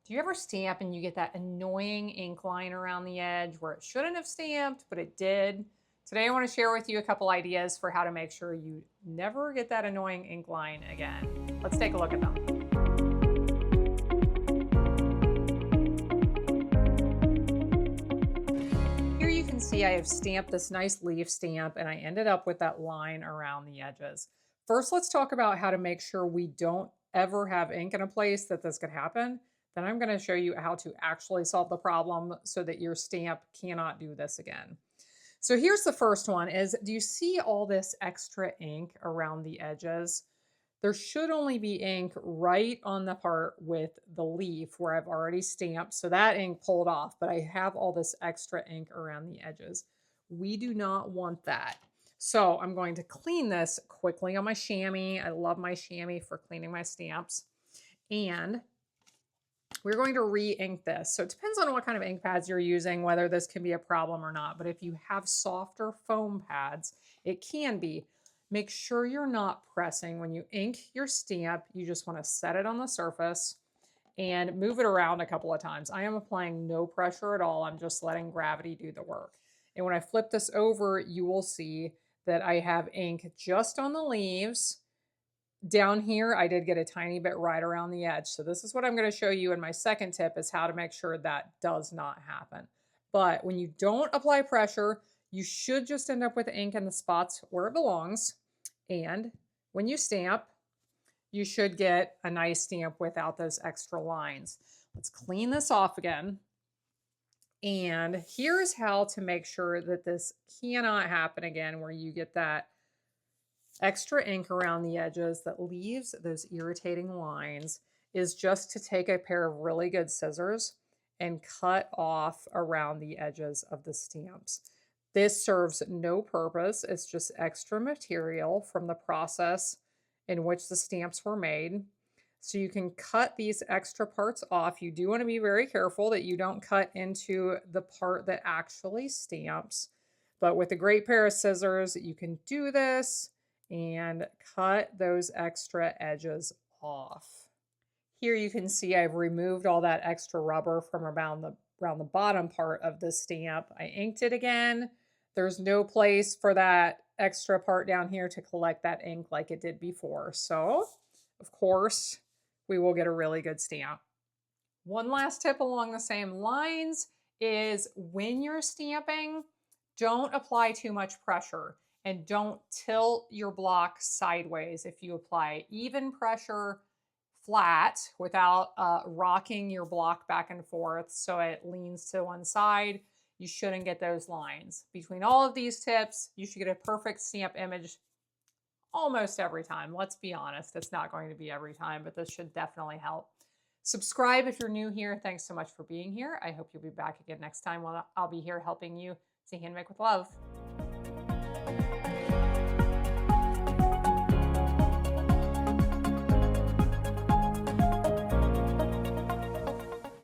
Do you ever stamp and you get that annoying ink line around the edge where it shouldn't have stamped, but it did? Today I want to share with you a couple ideas for how to make sure you never get that annoying ink line again. Let's take a look at them. Here you can see I have stamped this nice leaf stamp and I ended up with that line around the edges. First, let's talk about how to make sure we don't ever have ink in a place that this could happen. Then I'm going to show you how to actually solve the problem so that your stamp cannot do this again. So here's the first one is, do you see all this extra ink around the edges? There should only be ink right on the part with the leaf where I've already stamped. So that ink pulled off, but I have all this extra ink around the edges. We do not want that. So I'm going to clean this quickly on my chamois. I love my chamois for cleaning my stamps. And we're going to re-ink this. So it depends on what kind of ink pads you're using, whether this can be a problem or not. But if you have softer foam pads, it can be. Make sure you're not pressing. When you ink your stamp, you just want to set it on the surface and move it around a couple of times. I am applying no pressure at all. I'm just letting gravity do the work. And when I flip this over, you will see that I have ink just on the leaves. Down here, I did get a tiny bit right around the edge. So this is what I'm going to show you in my second tip is how to make sure that does not happen. But when you don't apply pressure, you should just end up with ink in the spots where it belongs. And when you stamp, you should get a nice stamp without those extra lines. Let's clean this off again. And here's how to make sure that this cannot happen again, where you get that extra ink around the edges that leaves those irritating lines, is just to take a pair of really good scissors and cut off around the edges of the stamps. This serves no purpose. It's just extra material from the process in which the stamps were made. So you can cut these extra parts off. You do want to be very careful that you don't cut into the part that actually stamps. But with a great pair of scissors, you can do this and cut those extra edges off. Here you can see I've removed all that extra rubber from around the bottom part of the stamp. I inked it again. There's no place for that extra part down here to collect that ink like it did before. So, of course, we will get a really good stamp. One last tip along the same lines is when you're stamping, don't apply too much pressure. And don't tilt your block sideways. If you apply even pressure flat without rocking your block back and forth so it leans to one side, you shouldn't get those lines. Between all of these tips, you should get a perfect stamp image almost every time. Let's be honest, it's not going to be every time, but this should definitely help. Subscribe if you're new here. Thanks so much for being here. I hope you'll be back again next time when I'll be here helping you to handmake with love.